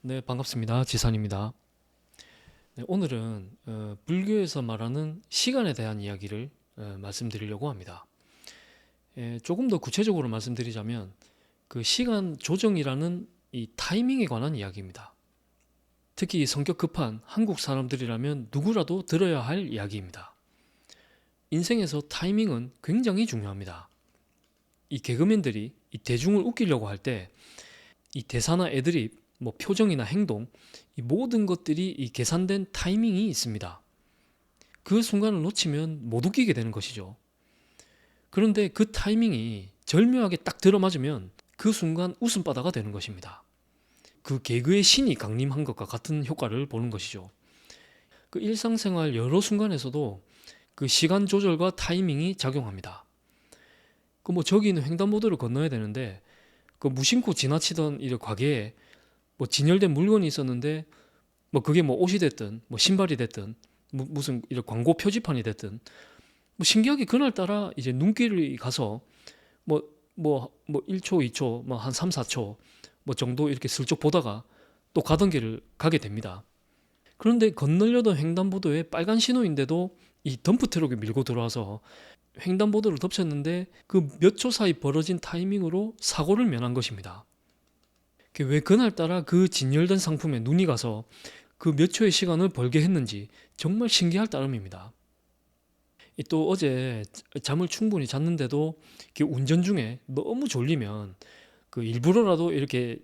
네, 반갑습니다. 지산입니다. 네, 오늘은 불교에서 말하는 시간에 대한 이야기를 말씀드리려고 합니다. 조금 더 구체적으로 말씀드리자면 그 시간 조정이라는 이 타이밍에 관한 이야기입니다. 특히 성격 급한 한국 사람들이라면 누구라도 들어야 할 이야기입니다. 인생에서 타이밍은 굉장히 중요합니다. 이 개그맨들이 이 대중을 웃기려고 할 때 이 대사나 애드립, 뭐 표정이나 행동, 이 모든 것들이 이 계산된 타이밍이 있습니다. 그 순간을 놓치면 못 웃기게 되는 것이죠. 그런데 그 타이밍이 절묘하게 딱 들어맞으면 그 순간 웃음바다가 되는 것입니다. 그 개그의 신이 강림한 것과 같은 효과를 보는 것이죠. 그 일상생활 여러 순간에서도 그 시간 조절과 타이밍이 작용합니다. 그 뭐 저기는 횡단보도를 건너야 되는데 그 무심코 지나치던 이 과거에 뭐 진열된 물건이 있었는데 뭐 그게 뭐 옷이 됐든 뭐 신발이 됐든 무슨 이런 광고 표지판이 됐든 뭐 신기하게 그날따라 이제 눈길이 가서 뭐 1초, 2초, 뭐 한 3, 4초 뭐 정도 이렇게 슬쩍 보다가 또 가던 길을 가게 됩니다. 그런데 건너려던 횡단보도에 빨간 신호인데도 이 덤프 트럭이 밀고 들어와서 횡단보도를 덮쳤는데 그 몇 초 사이 벌어진 타이밍으로 사고를 면한 것입니다. 왜 그날따라 그 진열된 상품에 눈이 가서 그 몇 초의 시간을 벌게 했는지 정말 신기할 따름입니다. 또 어제 잠을 충분히 잤는데도 운전 중에 너무 졸리면 그 일부러라도 이렇게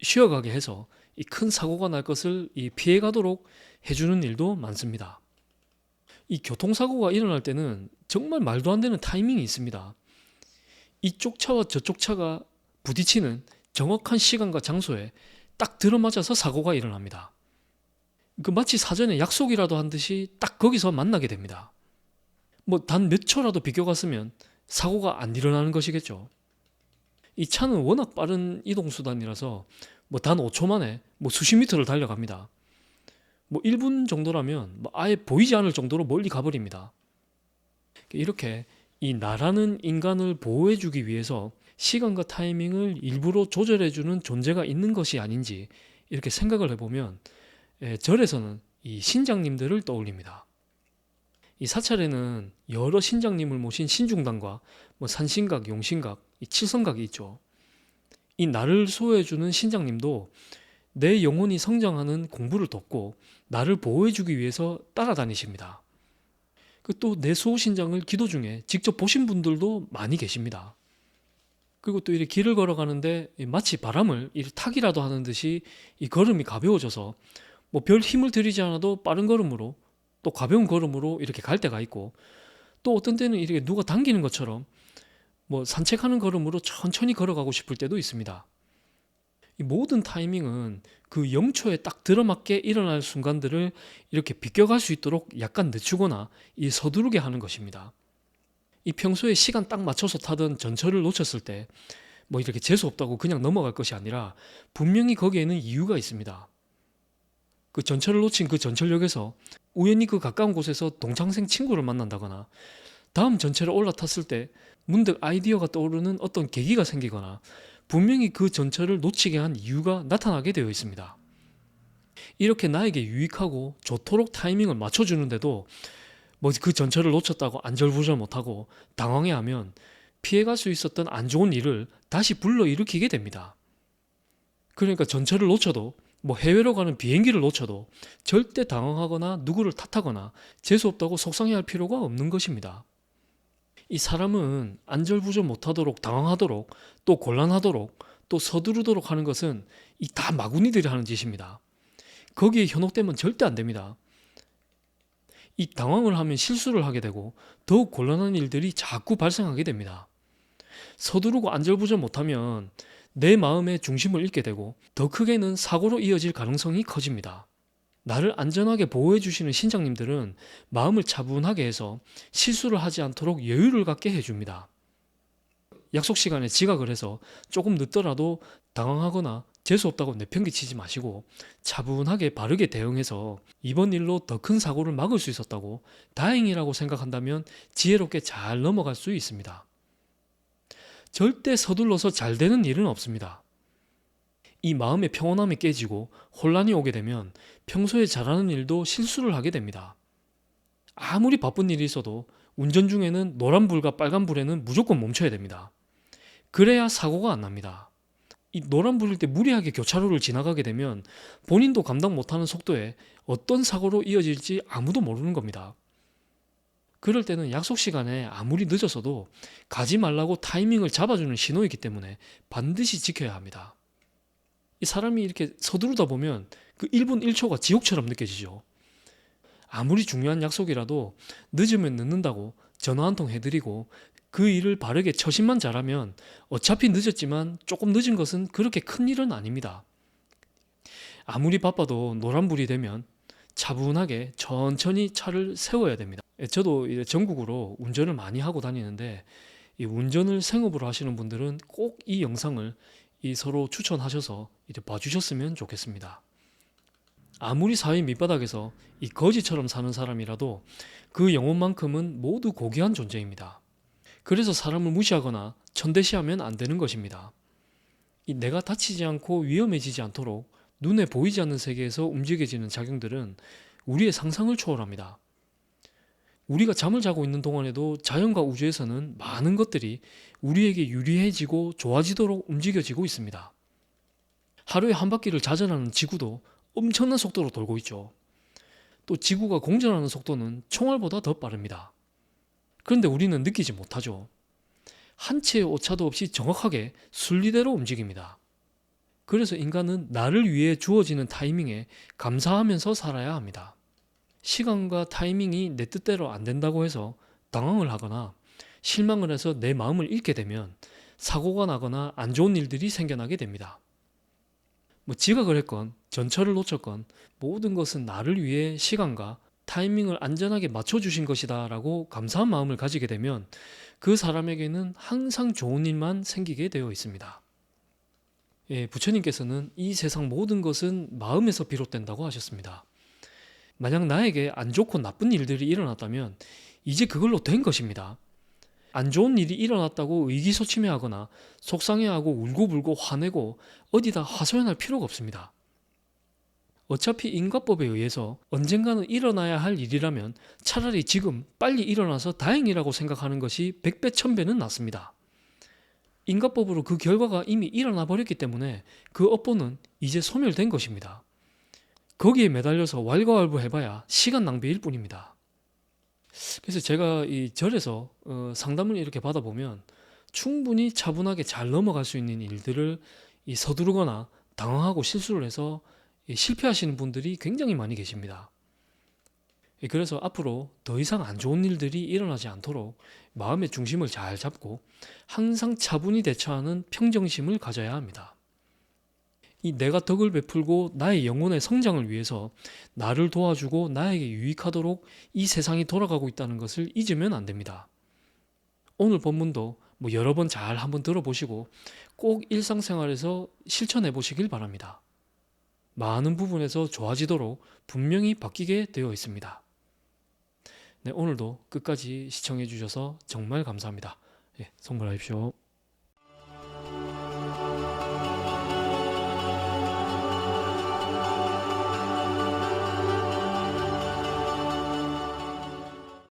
쉬어가게 해서 이 큰 사고가 날 것을 피해 가도록 해주는 일도 많습니다. 이 교통사고가 일어날 때는 정말 말도 안 되는 타이밍이 있습니다. 이쪽 차와 저쪽 차가 부딪히는 정확한 시간과 장소에 딱 들어맞아서 사고가 일어납니다. 그 마치 사전에 약속이라도 한 듯이 딱 거기서 만나게 됩니다. 뭐 단 몇 초라도 비껴갔으면 사고가 안 일어나는 것이겠죠. 이 차는 워낙 빠른 이동수단이라서 뭐 단 5초 만에 뭐 수십 미터를 달려갑니다. 뭐 1분 정도라면 뭐 아예 보이지 않을 정도로 멀리 가버립니다. 이렇게 이 나라는 인간을 보호해주기 위해서 시간과 타이밍을 일부러 조절해주는 존재가 있는 것이 아닌지 이렇게 생각을 해보면 절에서는 이 신장님들을 떠올립니다. 이 사찰에는 여러 신장님을 모신 신중당과 뭐 산신각, 용신각, 이 칠성각이 있죠. 이 나를 수호해주는 신장님도 내 영혼이 성장하는 공부를 돕고 나를 보호해주기 위해서 따라다니십니다. 또 내 수호신장을 기도 중에 직접 보신 분들도 많이 계십니다. 그리고 또 이렇게 길을 걸어가는데 마치 바람을 타기라도 하는 듯이 이 걸음이 가벼워져서 뭐 별 힘을 들이지 않아도 빠른 걸음으로 또 가벼운 걸음으로 이렇게 갈 때가 있고 또 어떤 때는 이렇게 누가 당기는 것처럼 뭐 산책하는 걸음으로 천천히 걸어가고 싶을 때도 있습니다. 이 모든 타이밍은 그 0초에 딱 들어맞게 일어날 순간들을 이렇게 비껴갈 수 있도록 약간 늦추거나 이 서두르게 하는 것입니다. 이 평소에 시간 딱 맞춰서 타던 전철을 놓쳤을 때 뭐 이렇게 재수 없다고 그냥 넘어갈 것이 아니라 분명히 거기에는 이유가 있습니다. 그 전철을 놓친 그 전철역에서 우연히 그 가까운 곳에서 동창생 친구를 만난다거나 다음 전철에 올라탔을 때 문득 아이디어가 떠오르는 어떤 계기가 생기거나 분명히 그 전철을 놓치게 한 이유가 나타나게 되어 있습니다. 이렇게 나에게 유익하고 좋도록 타이밍을 맞춰주는데도 뭐 그 전철을 놓쳤다고 안절부절 못하고 당황해하면 피해갈 수 있었던 안 좋은 일을 다시 불러일으키게 됩니다. 그러니까 전철을 놓쳐도 뭐 해외로 가는 비행기를 놓쳐도 절대 당황하거나 누구를 탓하거나 재수없다고 속상해할 필요가 없는 것입니다. 이 사람은 안절부절 못하도록 당황하도록 또 곤란하도록 또 서두르도록 하는 것은 이 다 마구니들이 하는 짓입니다. 거기에 현혹되면 절대 안 됩니다. 이 당황을 하면 실수를 하게 되고 더욱 곤란한 일들이 자꾸 발생하게 됩니다. 서두르고 안절부절 못하면 내 마음의 중심을 잃게 되고 더 크게는 사고로 이어질 가능성이 커집니다. 나를 안전하게 보호해 주시는 신장님들은 마음을 차분하게 해서 실수를 하지 않도록 여유를 갖게 해줍니다. 약속 시간에 지각을 해서 조금 늦더라도 당황하거나 재수없다고 내팽개치지 마시고 차분하게 바르게 대응해서 이번 일로 더 큰 사고를 막을 수 있었다고 다행이라고 생각한다면 지혜롭게 잘 넘어갈 수 있습니다. 절대 서둘러서 잘 되는 일은 없습니다. 이 마음의 평온함이 깨지고 혼란이 오게 되면 평소에 잘하는 일도 실수를 하게 됩니다. 아무리 바쁜 일이 있어도 운전 중에는 노란불과 빨간불에는 무조건 멈춰야 됩니다. 그래야 사고가 안 납니다. 이 노란불일 때 무리하게 교차로를 지나가게 되면 본인도 감당 못하는 속도에 어떤 사고로 이어질지 아무도 모르는 겁니다. 그럴 때는 약속 시간에 아무리 늦었어도 가지 말라고 타이밍을 잡아주는 신호이기 때문에 반드시 지켜야 합니다. 이 사람이 이렇게 서두르다 보면 그 1분 1초가 지옥처럼 느껴지죠. 아무리 중요한 약속이라도 늦으면 늦는다고 전화 한 통 해드리고 그 일을 바르게 처신만 잘하면 어차피 늦었지만 조금 늦은 것은 그렇게 큰 일은 아닙니다. 아무리 바빠도 노란불이 되면 차분하게 천천히 차를 세워야 됩니다. 저도 전국으로 운전을 많이 하고 다니는데 이 운전을 생업으로 하시는 분들은 꼭 이 영상을 서로 추천하셔서 봐주셨으면 좋겠습니다. 아무리 사회 밑바닥에서 이 거지처럼 사는 사람이라도 그 영혼만큼은 모두 고귀한 존재입니다. 그래서 사람을 무시하거나 천대시하면 안 되는 것입니다. 내가 다치지 않고 위험해지지 않도록 눈에 보이지 않는 세계에서 움직여지는 작용들은 우리의 상상을 초월합니다. 우리가 잠을 자고 있는 동안에도 자연과 우주에서는 많은 것들이 우리에게 유리해지고 좋아지도록 움직여지고 있습니다. 하루에 한 바퀴를 자전하는 지구도 엄청난 속도로 돌고 있죠. 또 지구가 공전하는 속도는 총알보다 더 빠릅니다. 그런데 우리는 느끼지 못하죠. 한 채의 오차도 없이 정확하게 순리대로 움직입니다. 그래서 인간은 나를 위해 주어지는 타이밍에 감사하면서 살아야 합니다. 시간과 타이밍이 내 뜻대로 안 된다고 해서 당황을 하거나 실망을 해서 내 마음을 잃게 되면 사고가 나거나 안 좋은 일들이 생겨나게 됩니다. 지각을 했건 전철을 놓쳤건 모든 것은 나를 위해 시간과 타이밍을 안전하게 맞춰주신 것이다 라고 감사한 마음을 가지게 되면 그 사람에게는 항상 좋은 일만 생기게 되어 있습니다. 부처님께서는 이 세상 모든 것은 마음에서 비롯된다고 하셨습니다. 만약 나에게 안 좋고 나쁜 일들이 일어났다면 이제 그걸로 된 것입니다. 안 좋은 일이 일어났다고 의기소침해하거나 속상해하고 울고불고 화내고 어디다 하소연할 필요가 없습니다. 어차피 인과법에 의해서 언젠가는 일어나야 할 일이라면 차라리 지금 빨리 일어나서 다행이라고 생각하는 것이 100배 1000배는 낫습니다. 인과법으로 그 결과가 이미 일어나 버렸기 때문에 그 업보는 이제 소멸된 것입니다. 거기에 매달려서 왈가왈부해봐야 시간 낭비일 뿐입니다. 그래서 제가 이 절에서 상담을 이렇게 받아보면 충분히 차분하게 잘 넘어갈 수 있는 일들을 서두르거나 당황하고 실수를 해서 실패하시는 분들이 굉장히 많이 계십니다. 그래서 앞으로 더 이상 안 좋은 일들이 일어나지 않도록 마음의 중심을 잘 잡고 항상 차분히 대처하는 평정심을 가져야 합니다. 이 내가 덕을 베풀고 나의 영혼의 성장을 위해서 나를 도와주고 나에게 유익하도록 이 세상이 돌아가고 있다는 것을 잊으면 안 됩니다. 오늘 본문도 여러 번 잘 한번 들어보시고 꼭 일상생활에서 실천해 보시길 바랍니다. 많은 부분에서 좋아지도록 분명히 바뀌게 되어 있습니다. 네, 오늘도 끝까지 시청해 주셔서 정말 감사합니다. 예, 성불하십시오.